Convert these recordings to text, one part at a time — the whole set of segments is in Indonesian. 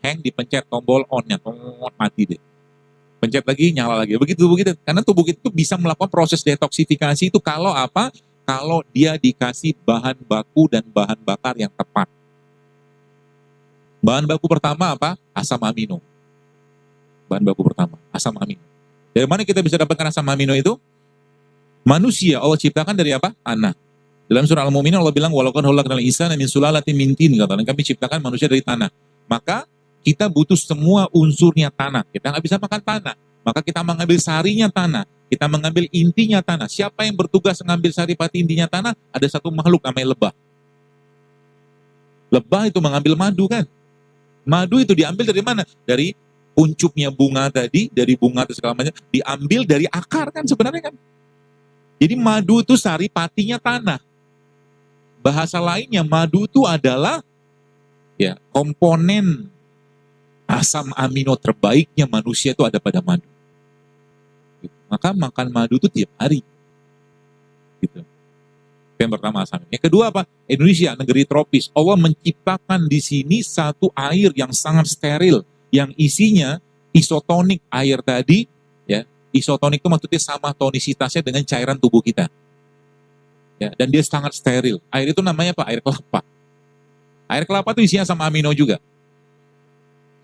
hang, dipencet tombol on-nya, mati deh. Pencet lagi, nyala lagi. Begitu. Karena tubuh kita itu bisa melakukan proses detoksifikasi itu kalau apa? Kalau dia dikasih bahan baku dan bahan bakar yang tepat. Bahan baku pertama apa? Asam amino. Bahan baku pertama, asam amino. Dari mana kita bisa dapatkan asam amino itu? Manusia Allah ciptakan dari apa? Tanah. Dalam surah Al-Mu'minun Allah bilang walaupun khalaqnal insana min sulalatin min tin, kata kami ciptakan manusia dari tanah. Maka kita butuh semua unsurnya tanah. Kita nggak bisa makan tanah. Maka kita mengambil sarinya tanah. Kita mengambil intinya tanah. Siapa yang bertugas mengambil saripati intinya tanah? Ada satu makhluk namanya lebah. Lebah itu mengambil madu kan. Madu itu diambil dari mana? Dari puncuknya bunga tadi, dari bunga atau segala macam, diambil dari akar kan sebenarnya kan. Jadi madu itu saripatinya tanah. Bahasa lainnya madu itu adalah ya komponen asam amino terbaiknya manusia itu ada pada madu. Maka makan madu itu tiap hari. Gitu. Yang pertama asam. Yang kedua apa? Indonesia, negeri tropis. Allah menciptakan di sini satu air yang sangat steril, yang isinya isotonik air tadi, ya. Isotonik itu maksudnya sama tonisitasnya dengan cairan tubuh kita. Ya, dan dia sangat steril. Air itu namanya apa? Air kelapa. Air kelapa itu isinya sama amino juga.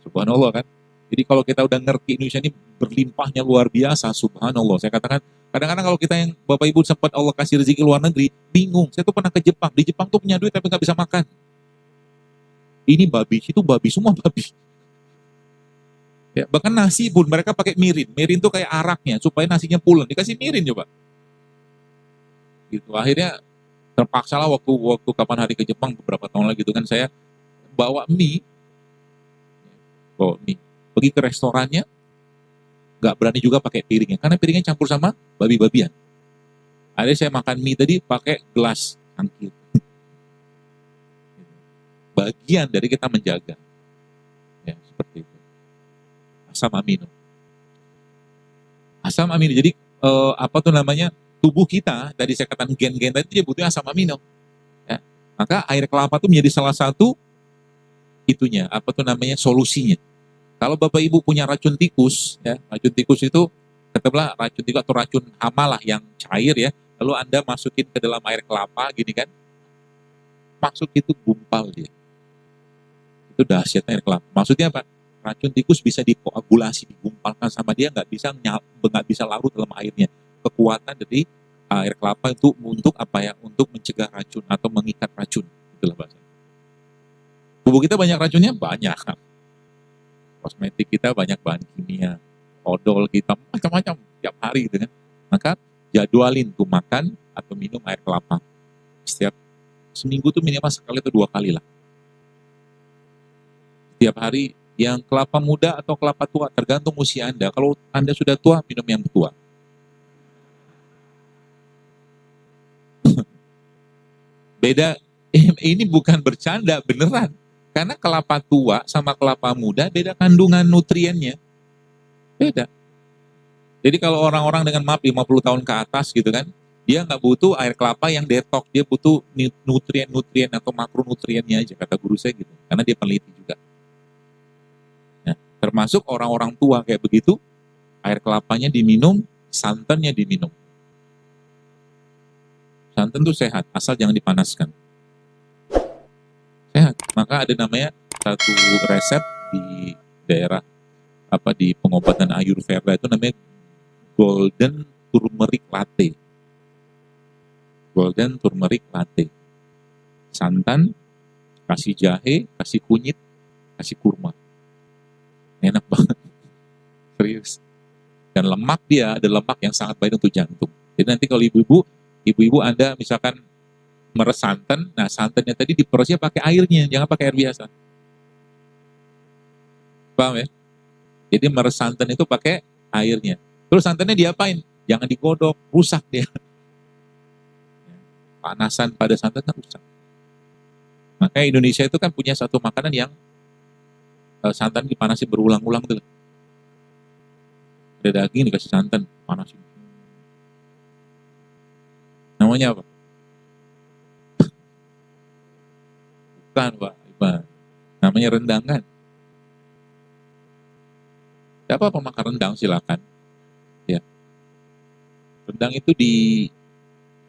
Subhanallah kan. Jadi kalau kita udah ngerti Indonesia ini berlimpahnya luar biasa, subhanallah. Saya katakan, kadang-kadang kalau kita yang Bapak Ibu sempat Allah kasih rezeki luar negeri, bingung. Saya tuh pernah ke Jepang. Di Jepang tuh punya duit tapi nggak bisa makan. Ini babi, itu babi, semua babi. Ya, bahkan nasi pun mereka pakai mirin. Mirin tuh kayak araknya, supaya nasinya pulen. Dikasih mirin coba. Gitu. Akhirnya terpaksa lah waktu kapan hari ke Jepang beberapa tahun lagi itu kan saya bawa mie, pergi ke restorannya, nggak berani juga pakai piringnya karena piringnya campur sama babi-babian. Akhirnya saya makan mie tadi pakai gelas cangkir. Bagian dari kita menjaga, ya seperti itu. Asam amino. Asam amino. Jadi apa tuh namanya? Tubuh kita dari saya katakan gen-gen tadi dia butuh asam amino. Ya. Maka air kelapa itu menjadi salah satu itunya, apa tuh namanya, solusinya. Kalau Bapak Ibu punya racun tikus, ya, racun tikus itu katakanlah racun tikus atau racun hama lah yang cair ya, lalu Anda masukin ke dalam air kelapa gini kan, masuk itu gumpal dia. Itu dahsyatnya air kelapa. Maksudnya apa? Racun tikus bisa dikoagulasi, digumpalkan sama dia, nggak bisa larut dalam airnya. Kekuatan dari air kelapa itu untuk apa ya? Untuk mencegah racun atau mengikat racun. Itulah bahasa. Tubuh kita banyak racunnya? Banyak. Kosmetik kita banyak bahan kimia, odol kita macam-macam tiap hari gitu kan. Maka jadwalin tuh makan atau minum air kelapa. Setiap seminggu tuh minimal sekali atau 2 kali lah. Setiap hari, yang kelapa muda atau kelapa tua tergantung usia Anda. Kalau Anda sudah tua, minum yang tua. Beda, ini bukan bercanda, beneran. Karena kelapa tua sama kelapa muda beda kandungan nutriennya. Beda. Jadi kalau orang-orang dengan maaf 50 tahun ke atas gitu kan, dia nggak butuh air kelapa yang detox, dia butuh nutrien-nutrien atau makronutriennya aja, kata guru saya gitu. Karena dia peneliti juga. Nah, termasuk orang-orang tua kayak begitu, air kelapanya diminum, santannya diminum. Santan itu sehat, asal jangan dipanaskan. Sehat. Maka ada namanya satu resep di daerah di pengobatan Ayurveda itu namanya golden turmeric latte. Golden turmeric latte. Santan, kasih jahe, kasih kunyit, kasih kurma. Enak banget. Serius. Dan lemak dia, ada lemak yang sangat baik untuk jantung. Jadi nanti kalau ibu-ibu Anda misalkan meres santan, nah santannya tadi diperosnya pakai airnya, jangan pakai air biasa. Paham ya? Jadi meres santan itu pakai airnya. Terus santannya diapain? Jangan digodok, rusak dia. Panasan pada santan kan rusak. Maka Indonesia itu kan punya satu makanan yang santan dipanasin berulang-ulang tuh. Ada daging dikasih santan, panasin. Namanya apa? Bukan Pak, namanya rendang kan? Tidak apa-apa makan rendang, silakan. Ya. Rendang itu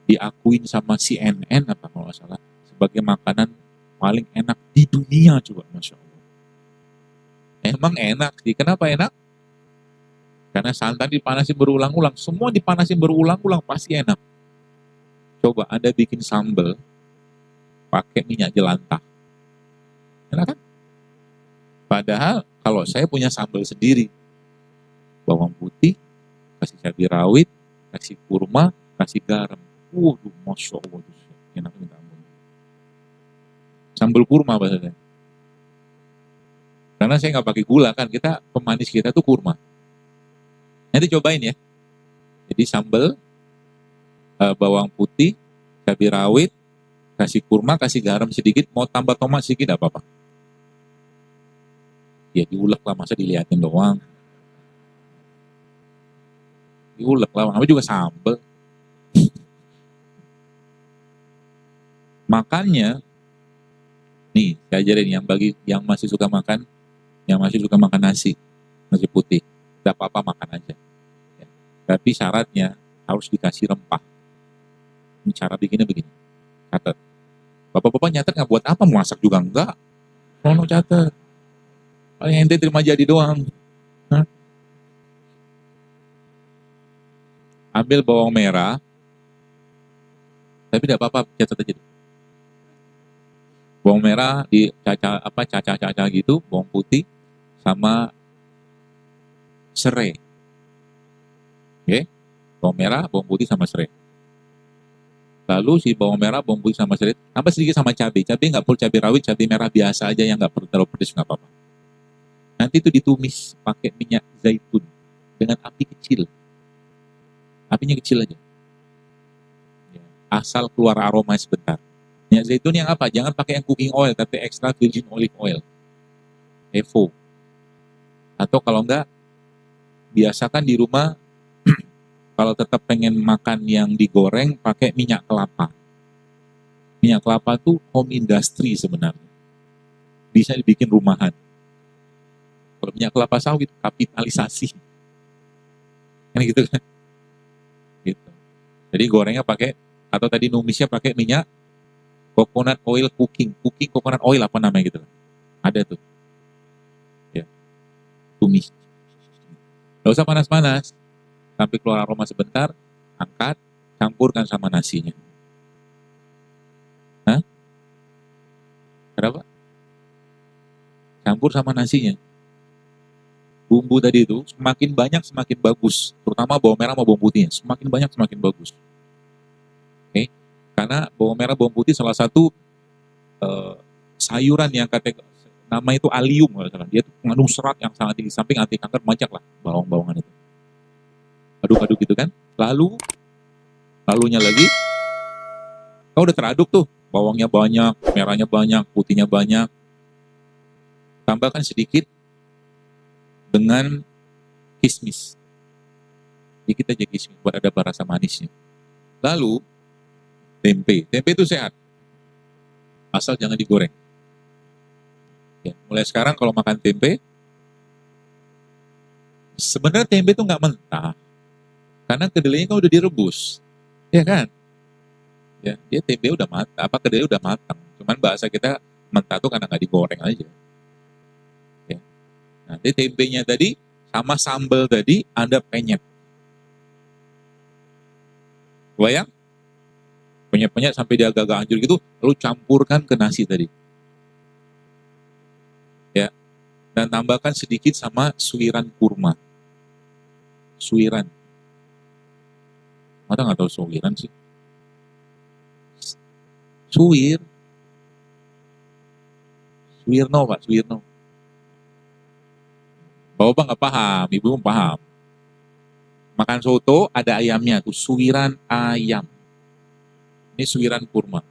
diakuin sama CNN apa kalau nggak salah sebagai makanan paling enak di dunia coba, Masya Allah. Emang enak sih. Kenapa enak? Karena santan dipanasin berulang-ulang. Semua dipanasin berulang-ulang pasti enak. Coba Anda bikin sambal pakai minyak jelantah. Enak kan? Padahal kalau saya punya sambal sendiri, bawang putih, kasih cabai rawit, kasih kurma, kasih garam. Waduh, Masya Allah. Enak minta ampun. Sambal kurma bahasanya. Karena saya nggak pakai gula kan, kita pemanis kita tuh kurma. Nanti cobain ya. Jadi sambal, bawang putih, cabai rawit, kasih kurma, kasih garam sedikit, mau tambah tomat sedikit tidak apa-apa. Ya diulek lah, masa dilihatin doang. Diulek lah, namanya juga sambal. Makannya, nih saya ajarin yang masih suka makan, nasi putih, tidak apa-apa makan aja. Ya. Tapi syaratnya harus dikasih rempah. Ini cara bikinnya begini, catat. Bapak-bapak nyatet nggak buat apa, masak juga enggak. Mau catat. Paling ente terima jadi doang. Hah? Ambil bawang merah, tapi tidak apa-apa, catat aja. Bawang merah cacah-cacah gitu, bawang putih sama serai. Oke? Bawang merah, bawang putih sama serai. Lalu si bawang merah, bawang putih sama serai, tambah sedikit sama cabai. Cabai nggak perlu cabai rawit, cabai merah biasa aja yang nggak perlu terlalu pedas, nggak apa-apa. Nanti itu ditumis pakai minyak zaitun dengan api kecil. Apinya kecil aja. Asal keluar aroma sebentar. Minyak zaitun yang apa? Jangan pakai yang cooking oil, tapi extra virgin olive oil. EVO. Atau kalau enggak, biasakan di rumah, kalau tetap pengen makan yang digoreng, pakai minyak kelapa. Minyak kelapa tuh home industry sebenarnya. Bisa dibikin rumahan. Kalau minyak kelapa sawit, kapitalisasi. Kan gitu kan? Gitu. Jadi gorengnya pakai, atau tadi numisnya pakai minyak coconut oil cooking coconut oil apa namanya gitu. Ada tuh. Ya. Tumis. Gak usah panas-panas. Sampai keluar aroma sebentar, angkat, campurkan sama nasinya. Hah? Kenapa? Campur sama nasinya. Bumbu tadi itu semakin banyak semakin bagus. Terutama bawang merah sama bawang putihnya. Semakin banyak semakin bagus. Oke? Karena bawang merah bawang putih salah satu sayuran yang nama itu alium, dia tuh mengandung serat yang sangat tinggi, samping anti kanker, banyak lah bawang-bawangan itu. Aduk-aduk gitu kan. Lalunya lagi, kau udah teraduk tuh, bawangnya banyak, merahnya banyak, putihnya banyak. Tambahkan sedikit dengan kismis. Dikit aja kismis buat ada rasa manisnya. Lalu tempe itu sehat, asal jangan digoreng. Ya, mulai sekarang kalau makan tempe, sebenarnya tempe itu nggak mentah, karena kedelainya kan udah direbus, ya kan? Ya, dia tempe udah matang, kedelai udah matang. Cuman bahasa kita mentah tuh karena nggak digoreng aja. Ya. Nanti tempenya tadi sama sambal tadi Anda penyet. Bayang? Penyet-penyet sampai dia agak-agak hancur gitu, lalu campurkan ke nasi tadi. Ya. Dan tambahkan sedikit sama suiran kurma. Suiran. Masa nggak tahu suiran sih? Suwirno Pak, Suwirno. Bapak nggak paham, ibu paham. Makan soto ada ayamnya tuh, suiran ayam. Ini suiran kurma.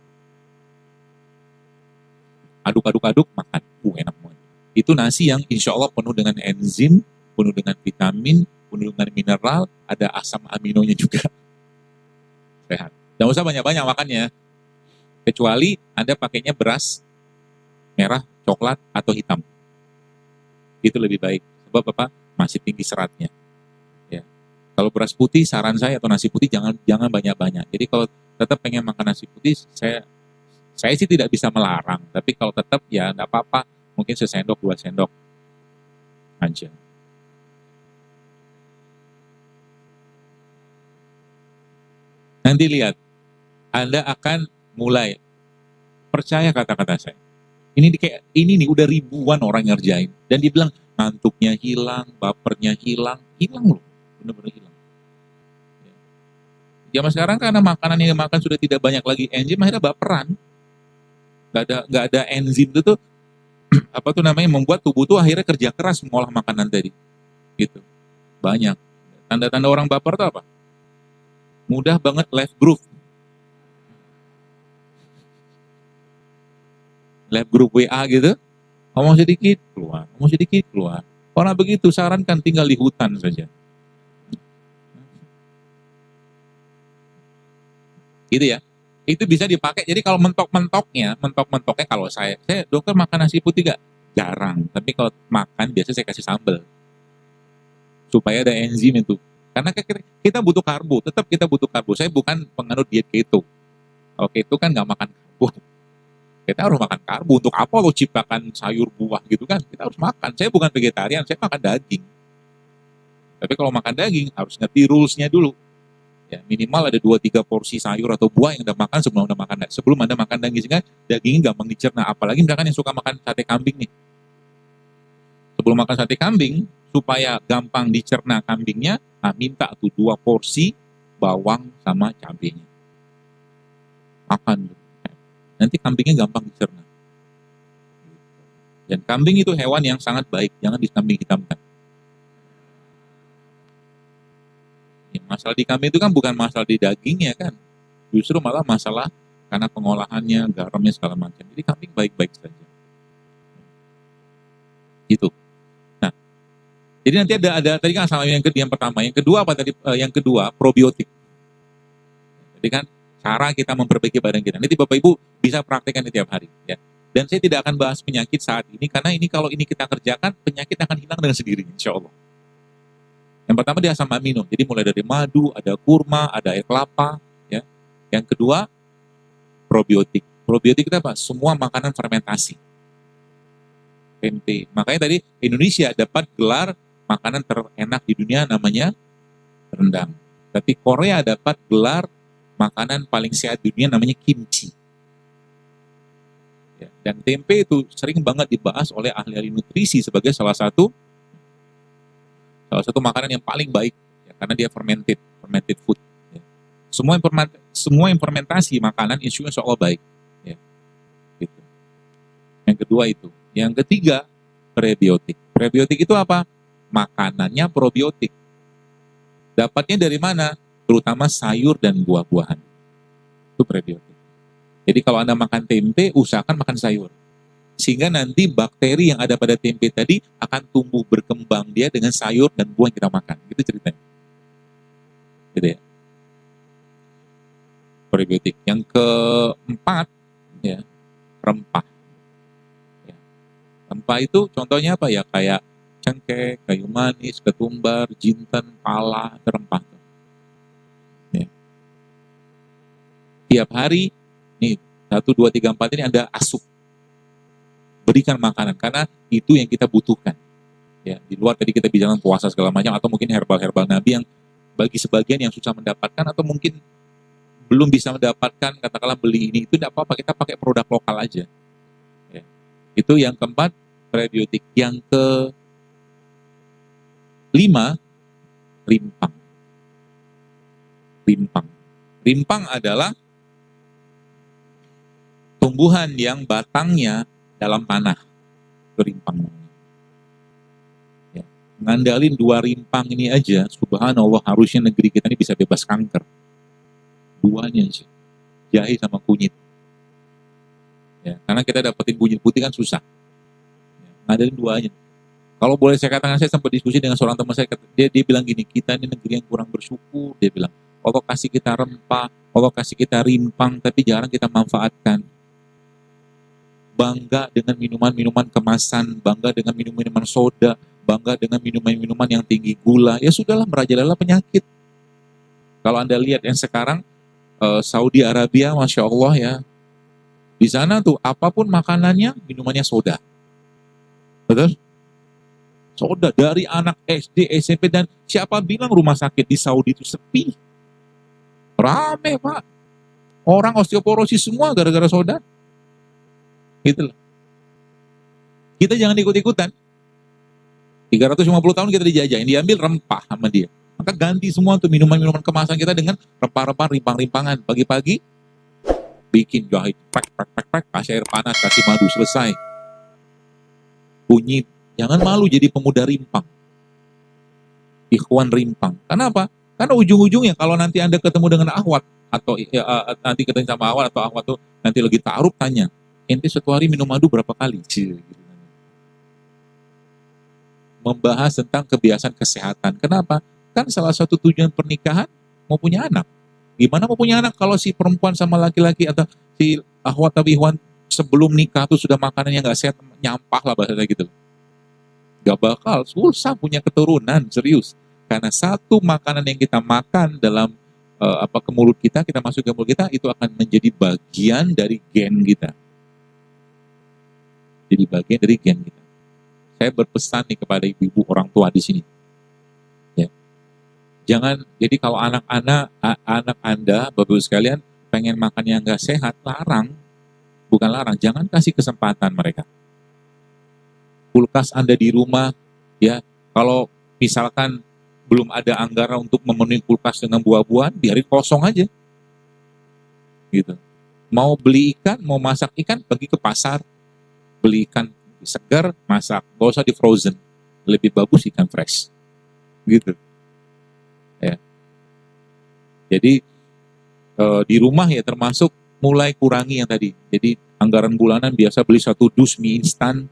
Aduk-aduk-aduk, makan. Enak banget. Itu nasi yang insya Allah penuh dengan enzim, penuh dengan vitamin, penuh dengan mineral, ada asam aminonya juga. Sehat. Jangan usah banyak-banyak makannya. Kecuali Anda pakainya beras merah, coklat, atau hitam. Itu lebih baik. Sebab apa? masih tinggi seratnya. Ya. Kalau beras putih, saran saya atau nasi putih jangan banyak-banyak. Jadi kalau tetap pengen makan nasi putih, saya sih tidak bisa melarang. Tapi kalau tetap ya nggak apa-apa, mungkin sesendok 2 sendok aja. Nanti lihat, Anda akan mulai percaya kata-kata saya. Ini nih udah ribuan orang ngerjain dan dibilang ngantuknya hilang, bapernya hilang loh, bener-bener hilang. Zaman sekarang karena makanan yang dimakan sudah tidak banyak lagi enzim, akhirnya baperan. Nggak ada enzim itu tuh apa tuh namanya membuat tubuh tuh akhirnya kerja keras mengolah makanan tadi, gitu. Banyak. Tanda-tanda orang baper tuh apa? Mudah banget left group WA gitu, ngomong sedikit keluar. Orang begitu sarankan tinggal di hutan saja. Gitu ya. Itu bisa dipakai. Jadi kalau mentok-mentoknya kalau saya dokter makan nasi putih gak? Jarang. Tapi kalau makan biasanya saya kasih sambal. Supaya ada enzim itu. Karena kita butuh karbo, tetap kita butuh karbo. Saya bukan penganut diet keto. Kalau keto kan nggak makan karbo. Kita harus makan karbo. Untuk apa lo ciptakan sayur buah gitu kan? Kita harus makan. Saya bukan vegetarian, saya makan daging. Tapi kalau makan daging harus ngerti rules-nya dulu. Ya, minimal ada 2-3 porsi sayur atau buah yang Anda makan sebelum Anda makan daging, sehingga dagingnya gampang dicerna. Apalagi misalkan yang suka makan sate kambing nih. Sebelum makan sate kambing, supaya gampang dicerna kambingnya, minta tuh 2 porsi bawang sama cabenya. Makan. Nanti kambingnya gampang dicerna. Dan kambing itu hewan yang sangat baik, jangan dikambing hitamkan. Ya, masalah di kambing itu kan bukan masalah di dagingnya kan, justru malah masalah karena pengolahannya, garamnya segala macam. Jadi kambing baik-baik saja. Gitu. Nah, jadi nanti ada tadi kan sama yang pertama, yang kedua apa tadi? Yang kedua probiotik. Jadi kan cara kita memperbaiki badan kita. Nanti Bapak Ibu bisa praktekkan di tiap hari. Ya. Dan saya tidak akan bahas penyakit saat ini karena ini kalau ini kita kerjakan penyakit akan hilang dengan sendirinya, insya Allah. Yang pertama dia asam amino, jadi mulai dari madu, ada kurma, ada air kelapa. Ya. Yang kedua probiotik. Probiotik itu apa? Semua makanan fermentasi. Tempe. Makanya tadi Indonesia dapat gelar makanan terenak di dunia namanya rendang. Tapi Korea dapat gelar makanan paling sehat di dunia namanya kimchi. Ya. Dan tempe itu sering banget dibahas oleh ahli-ahli nutrisi sebagai salah satu makanan yang paling baik, ya, karena dia fermented food. Ya. Semua yang fermentasi makanan insya Allah baik. Ya. Gitu. Yang kedua itu. Yang ketiga prebiotik. Prebiotik itu apa? Makanannya probiotik. Dapatnya dari mana? Terutama sayur dan buah-buahan. Itu prebiotik. Jadi kalau Anda makan tempe, usahakan makan sayur. Sehingga nanti bakteri yang ada pada tempe tadi akan tumbuh berkembang dia dengan sayur dan buah yang kita makan. Itu ceritanya. Gitu ya. Prebiotik. Yang keempat, ya, rempah. Ya. Rempah itu contohnya apa ya? Kayak cengkeh, kayu manis, ketumbar, jinten, pala, rempah. Ya. Tiap hari, nih, 1, 2, 3, 4 ini Anda asup. Berikan makanan, karena itu yang kita butuhkan. Ya, di luar tadi kita bicara puasa segala macam, atau mungkin herbal-herbal Nabi yang bagi sebagian yang susah mendapatkan, atau mungkin belum bisa mendapatkan, katakanlah beli ini, itu tidak apa-apa, kita pakai produk lokal aja. Ya. Itu yang keempat, prebiotik. Yang kelima, rimpang. Rimpang adalah tumbuhan yang batangnya dalam tanah. Itu rimpang. Ya. Ngandalin 2 rimpang ini aja, subhanallah, harusnya negeri kita ini bisa bebas kanker. 2-nya aja. Jahe sama kunyit. Ya, karena kita dapetin kunyit putih kan susah. Ya, ngandalin 2-nya. Kalau boleh saya katakan, saya sempat diskusi dengan seorang teman saya, dia bilang gini, kita ini negeri yang kurang bersyukur, dia bilang, Allah kasih kita rempah, Allah kasih kita rimpang, tapi jarang kita manfaatkan. Bangga dengan minuman-minuman kemasan, bangga dengan minuman-minuman soda, bangga dengan minuman-minuman yang tinggi gula, ya sudahlah, merajalela penyakit. Kalau Anda lihat yang sekarang, Saudi Arabia, Masya Allah ya, di sana tuh apapun makanannya, minumannya soda. Betul? Soda, dari anak SD, SMP, dan siapa bilang rumah sakit di Saudi itu sepi? Rame Pak. Orang osteoporosis semua gara-gara soda. Gitu loh. Kita jangan ikut-ikutan. 350 tahun kita dijajahin, diambil rempah sama dia. Maka ganti semua tuh minuman-minuman kemasan kita dengan rempah-rempah, rimpang-rimpangan. Pagi-pagi bikin jahit, kasih air panas, kasih madu, selesai. Kunyit. Jangan malu jadi pemuda rimpang. Ikhwan rimpang. Kenapa? Karena ujung-ujungnya kalau nanti Anda ketemu dengan akhwat, atau nanti ketemu sama akhwat, atau akhwat tuh nanti lagi ta'aruf, tanya, ente satu hari minum madu berapa kali? Membahas tentang kebiasaan kesehatan. Kenapa? Kan salah satu tujuan pernikahan mau punya anak. Gimana mau punya anak kalau si perempuan sama laki-laki atau si akhwat atau ikhwan sebelum nikah tuh sudah makanannya nggak sehat, nyampah lah bahasanya gitu. Gak bakal susah punya keturunan, serius. Karena satu makanan yang kita makan dalam ke mulut kita, kita masuk ke mulut kita, itu akan menjadi bagian dari gen kita. Jadi bagian dari gen kita. Saya berpesan nih kepada ibu-ibu orang tua di sini. Ya. Jangan, jadi kalau anak Anda, Bapak-Ibu sekalian, pengen makan yang gak sehat, larang. Bukan larang, jangan kasih kesempatan mereka. Kulkas Anda di rumah, ya, kalau misalkan belum ada anggaran untuk memenuhi kulkas dengan buah-buahan, biarin kosong aja. Gitu. Mau beli ikan, mau masak ikan, pergi ke pasar, beli ikan segar, masak, gak usah di frozen. Lebih bagus ikan fresh. Gitu. Ya. Jadi di rumah ya termasuk mulai kurangi yang tadi. Jadi anggaran bulanan biasa beli 1 dus mie instan,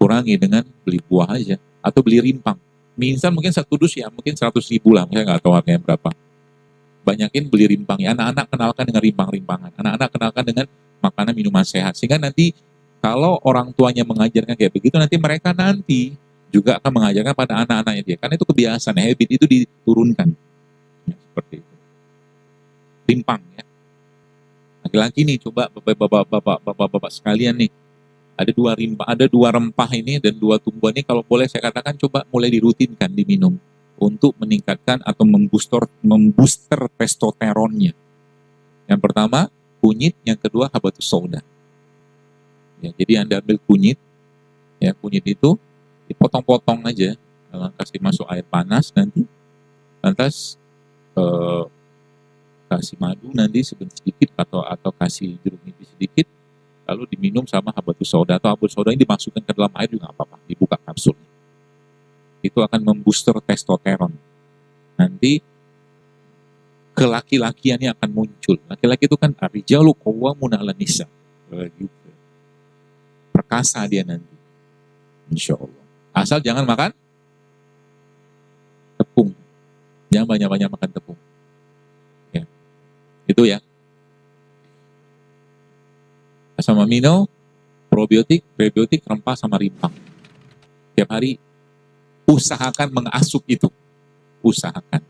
kurangi dengan beli buah aja atau beli rimpang. Mie instan mungkin 1 dus ya mungkin 100.000 lah, saya nggak tahu harganya berapa. Banyakin beli rimpang ya. Anak-anak kenalkan dengan rimpang-rimpangan. Anak-anak kenalkan dengan makanan minuman sehat. Sehingga nanti kalau orang tuanya mengajarkan kayak begitu, nanti mereka nanti juga akan mengajarkan pada anak-anaknya dia. Karena itu kebiasaan, habit itu diturunkan. Ya, seperti itu. Rimpang ya. Laki-laki nih, coba bapak-bapak sekalian nih. Ada dua rempah ini dan 2 tumbuhan ini, kalau boleh saya katakan coba mulai dirutinkan diminum untuk meningkatkan atau membooster testosteronnya. Yang pertama kunyit, yang kedua habatus sauda. Ya, jadi Anda ambil kunyit, ya kunyit itu dipotong-potong aja, kasih masuk air panas nanti, lantas kasih madu nanti sedikit atau kasih jeruk nipis sedikit. Lalu diminum sama habatus sauda, atau habatus sauda ini dimasukkan ke dalam air juga nggak apa-apa, dibuka kapsulnya. Itu akan membooster testosteron. Nanti kelaki-lakiannya akan muncul. Laki-laki itu kan ar-rijalu qawwamuna 'alan nisa. Gitu. Perkasa dia nanti. Insya Allah. Asal jangan makan tepung. Jangan banyak-banyak makan tepung. Ya. Itu ya. Asam amino, probiotik, prebiotik, rempah sama rimpang. Tiap hari usahakan mengasup itu. Usahakan.